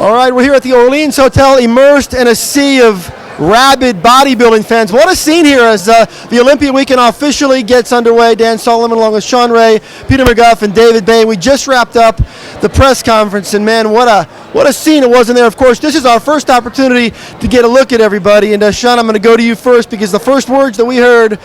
All right, we're here at the Orleans Hotel, immersed in a sea of rabid bodybuilding fans. What a scene here as the Olympia weekend officially gets underway. Dan Solomon along with Shawn Ray, Peter McGough, and David Baye. We just wrapped up the press conference, and man, what a scene it was in there. Of course, this is our first opportunity to get a look at everybody. And Shawn, I'm going to go to you first because the first words that we heard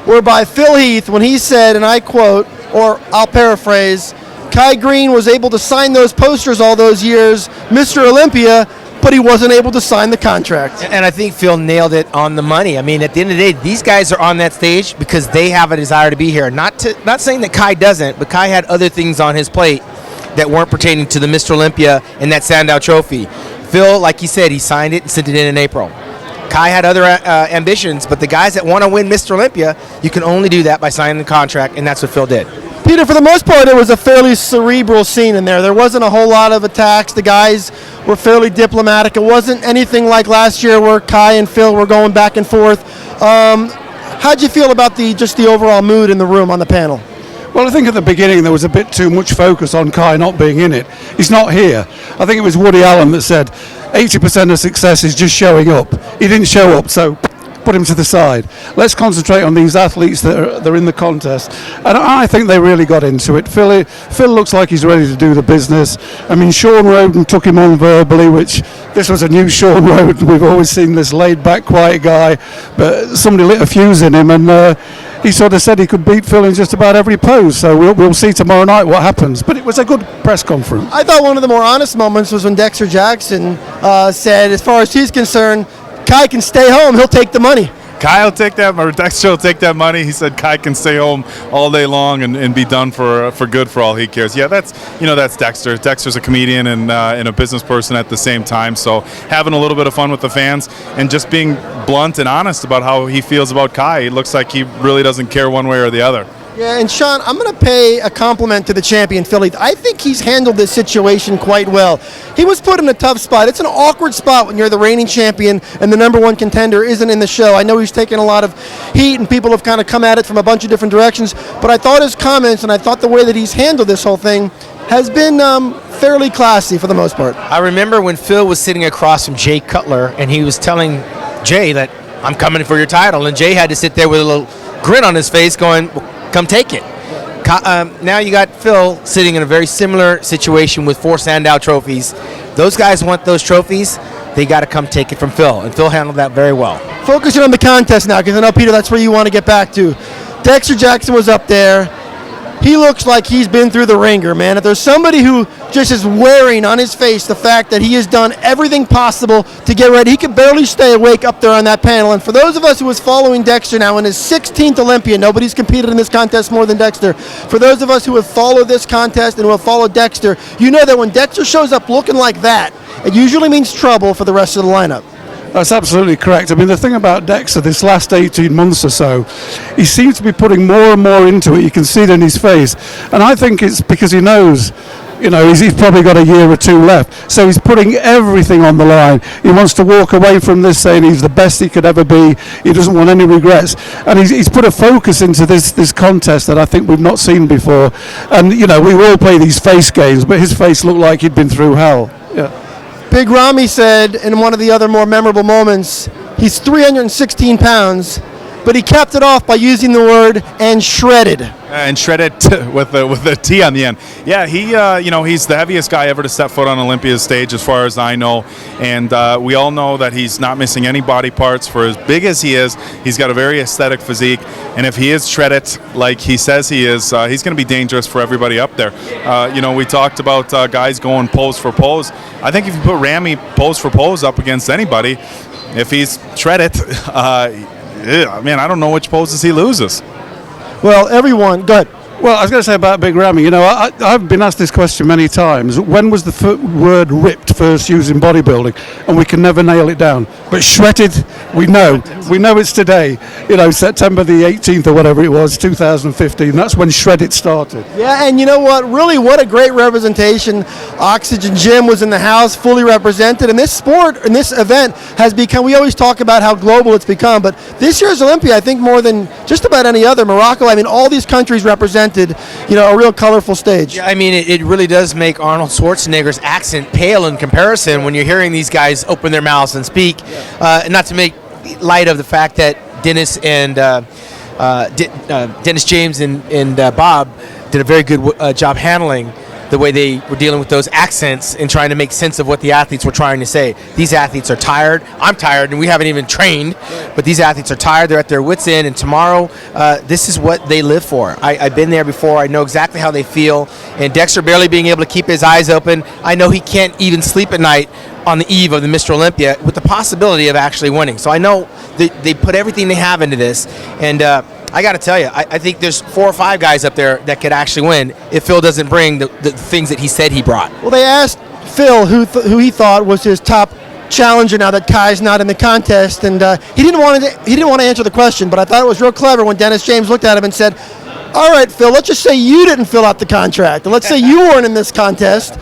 were by Phil Heath when he said, and I quote, or I'll paraphrase, Kai Green was able to sign those posters all those years, Mr. Olympia, but he wasn't able to sign the contract. And I think Phil nailed it on the money. I mean, at the end of the day, these guys are on that stage because they have a desire to be here. Not saying that Kai doesn't, but Kai had other things on his plate that weren't pertaining to the Mr. Olympia and that Sandow trophy. Phil, like he said, he signed it and sent it in April. Kai had other ambitions, but the guys that want to win Mr. Olympia, you can only do that by signing the contract, and that's what Phil did. Peter, for the most part, it was a fairly cerebral scene in there. There wasn't a whole lot of attacks. The guys were fairly diplomatic. It wasn't anything like last year where Kai and Phil were going back and forth. How'd you feel about just the overall mood in the room on the panel? Well, I think at the beginning there was a bit too much focus on Kai not being in it. He's not here. I think it was Woody Allen that said 80% of success is just showing up. He didn't show up, so put him to the side. Let's concentrate on these athletes that are in the contest. And I think they really got into it. Phil looks like he's ready to do the business. I mean, Shawn Ray took him on verbally, which this was a new Shawn Ray. We've always seen this laid-back, quiet guy, but somebody lit a fuse in him, and he sort of said he could beat Phil in just about every pose. So we'll see tomorrow night what happens. But it was a good press conference. I thought one of the more honest moments was when Dexter Jackson said, as far as he's concerned, Kai can stay home. He'll take the money. Kai will take that, or Dexter will take that money. He said Kai can stay home all day long and be done for good for all he cares. Yeah, that's Dexter. Dexter's a comedian and a business person at the same time. So having a little bit of fun with the fans and just being blunt and honest about how he feels about Kai. It looks like he really doesn't care one way or the other. Yeah, and Shawn, I'm going to pay a compliment to the champion, Philly. I think he's handled this situation quite well. He was put in a tough spot. It's an awkward spot when you're the reigning champion and the number one contender isn't in the show. I know he's taken a lot of heat and people have kind of come at it from a bunch of different directions, but I thought his comments and I thought the way that he's handled this whole thing has been fairly classy for the most part. I remember when Phil was sitting across from Jay Cutler and he was telling Jay that, I'm coming for your title, and Jay had to sit there with a little grin on his face going, come take it. Now you got Phil sitting in a very similar situation with 4 Sandow trophies. Those guys want those trophies. They got to come take it from Phil, and Phil handled that very well. Focusing on the contest now, because I know, Peter, that's where you want to get back to. Dexter Jackson was up there. He looks like he's been through the ringer, man. If there's somebody who just is wearing on his face the fact that he has done everything possible to get ready, he could barely stay awake up there on that panel. And for those of us who was following Dexter now in his 16th Olympia, nobody's competed in this contest more than Dexter. For those of us who have followed this contest and who have followed Dexter, you know that when Dexter shows up looking like that, it usually means trouble for the rest of the lineup. That's absolutely correct. I mean, the thing about Dexter this last 18 months or so, he seems to be putting more and more into it. You can see it in his face. And I think it's because he knows, he's probably got a year or two left. So he's putting everything on the line. He wants to walk away from this saying he's the best he could ever be. He doesn't want any regrets. And he's put a focus into this contest that I think we've not seen before. And, we all play these face games, but his face looked like he'd been through hell. Yeah. Big Ramy said in one of the other more memorable moments, he's 316 pounds, but he capped it off by using the word "and shredded." And shredded with a T on the end. Yeah, he's the heaviest guy ever to step foot on Olympia's stage, as far as I know. And we all know that he's not missing any body parts. For as big as he is, he's got a very aesthetic physique. And if he is shredded like he says he is, he's going to be dangerous for everybody up there. We talked about guys going pose for pose. I think if you put Ramy pose for pose up against anybody, if he's shredded, man, I don't know which poses he loses. Well, everyone, go ahead. Well, I was going to say about Big Ramy, I've been asked this question many times. When was the word ripped first used in bodybuilding? And we can never nail it down. But shredded, we know. We know it's today. September the 18th or whatever it was, 2015. That's when shredded started. Yeah, and you know what? Really, what a great representation. Oxygen Gym was in the house, fully represented. And this sport and this event has become, we always talk about how global it's become, but this year's Olympia, I think more than just about any other, Morocco, all these countries represented. presented, a real colorful stage. Yeah, I mean, it really does make Arnold Schwarzenegger's accent pale in comparison when you're hearing these guys open their mouths and speak. Not to make light of the fact that Dennis and Dennis James and Bob did a very good job handling the way they were dealing with those accents and trying to make sense of what the athletes were trying to say. These athletes are tired. I'm tired, and we haven't even trained, but these athletes are tired. They're at their wits' end, and tomorrow, this is what they live for. I've been there before. I know exactly how they feel, and Dexter barely being able to keep his eyes open. I know he can't even sleep at night on the eve of the Mr. Olympia with the possibility of actually winning. So I know they put everything they have into this, and I got to tell you, I think there's 4 or 5 guys up there that could actually win if Phil doesn't bring the things that he said he brought. Well, they asked Phil who he thought was his top challenger now that Kai's not in the contest, and he didn't want to answer the question, but I thought it was real clever when Dennis James looked at him and said, "All right, Phil, let's just say you didn't fill out the contract, and let's say you weren't in this contest.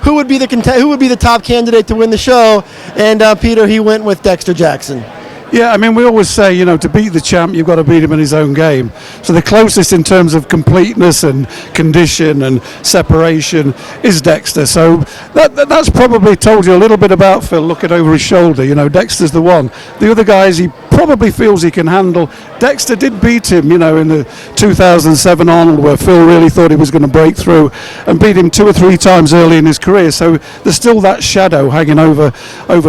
Who would be the top candidate to win the show?" And Peter, he went with Dexter Jackson. Yeah, I mean, we always say, to beat the champ, you've got to beat him in his own game. So the closest in terms of completeness and condition and separation is Dexter. So that's probably told you a little bit about Phil looking over his shoulder. Dexter's the one. The other guys he probably feels he can handle. Dexter did beat him, in the 2007 Arnold, where Phil really thought he was going to break through, and beat him 2 or 3 times early in his career. So there's still that shadow hanging over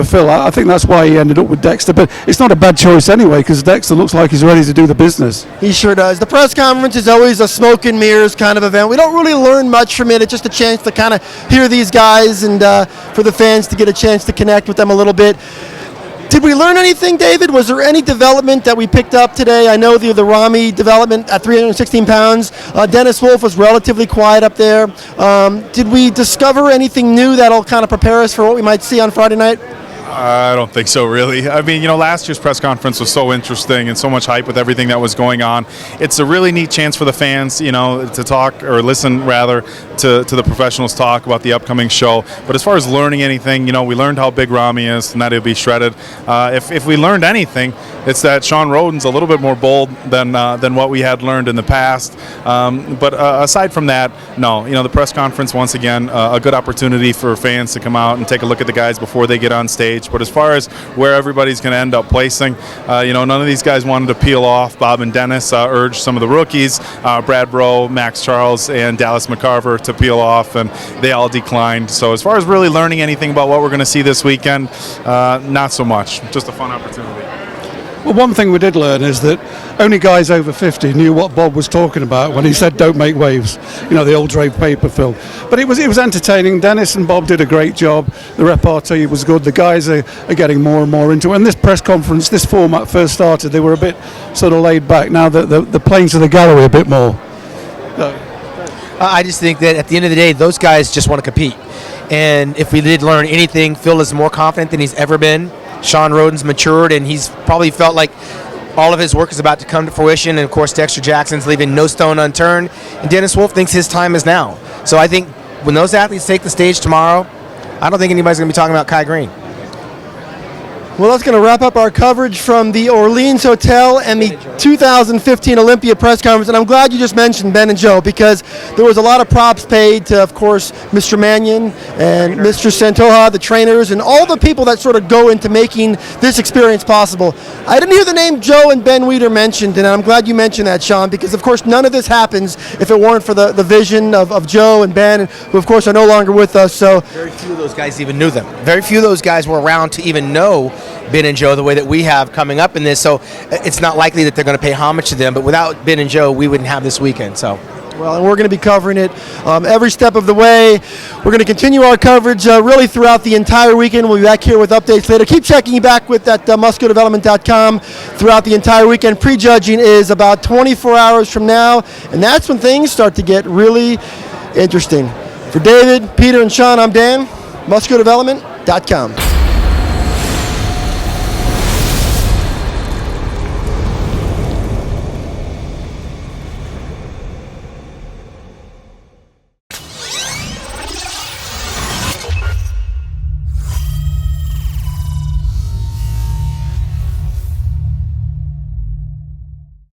Phil. I think that's why he ended up with Dexter. But it's not a bad choice anyway, because Dexter looks like he's ready to do the business. He sure does. The press conference is always a smoke and mirrors kind of event. We don't really learn much from it. It's just a chance to kind of hear these guys and for the fans to get a chance to connect with them a little bit. Did we learn anything, David? Was there any development that we picked up today? I know the Rami development at 316 pounds. Dennis Wolf was relatively quiet up there. Did we discover anything new that'll kind of prepare us for what we might see on Friday night? I don't think so, really. I mean, last year's press conference was so interesting and so much hype with everything that was going on. It's a really neat chance for the fans, to talk or listen, rather, to the professionals talk about the upcoming show. But as far as learning anything, we learned how big Rami is and that he'll be shredded. If we learned anything, it's that Shawn Rhoden's a little bit more bold than what we had learned in the past. But aside from that, no. The press conference, once again, a good opportunity for fans to come out and take a look at the guys before they get on stage. But as far as where everybody's going to end up placing, none of these guys wanted to peel off. Bob and Dennis urged some of the rookies, Brad Bro, Max Charles, and Dallas McCarver to peel off, and they all declined. So as far as really learning anything about what we're going to see this weekend, not so much. Just a fun opportunity. Well, one thing we did learn is that only guys over 50 knew what Bob was talking about when he said don't make waves, the old Drave paper film. But it was entertaining. Dennis and Bob did a great job. The repartee was good. The guys are getting more and more into it. And this press conference, this format first started, they were a bit sort of laid back. Now they're playing to the gallery a bit more. I just think that at the end of the day, those guys just want to compete. And if we did learn anything, Phil is more confident than he's ever been. Shawn Rhoden's matured, and he's probably felt like all of his work is about to come to fruition. And, of course, Dexter Jackson's leaving no stone unturned. And Dennis Wolf thinks his time is now. So I think when those athletes take the stage tomorrow, I don't think anybody's going to be talking about Kai Green. Well, that's going to wrap up our coverage from the Orleans Hotel and the 2015 Olympia press conference. And I'm glad you just mentioned Ben and Joe, because there was a lot of props paid to, of course, Mr. Mannion and Mr. Santoja, the trainers, and all the people that sort of go into making this experience possible. I didn't hear the name Joe and Ben Weider mentioned, and I'm glad you mentioned that, Shawn, because, of course, none of this happens if it weren't for the vision of Joe and Ben, who, of course, are no longer with us. So very few of those guys even knew them. Very few of those guys were around to even know Ben and Joe the way that we have coming up in this, so it's not likely that they're going to pay homage to them. But without Ben and Joe, we wouldn't have this weekend. So, well, and we're going to be covering it every step of the way. We're going to continue our coverage really throughout the entire weekend. We'll be back here with updates later. Keep checking back with that musculardevelopment.com throughout the entire weekend. Prejudging is about 24 hours from now, and that's when things start to get really interesting. For David, Peter, and Shawn, I'm Dan. musculardevelopment.com.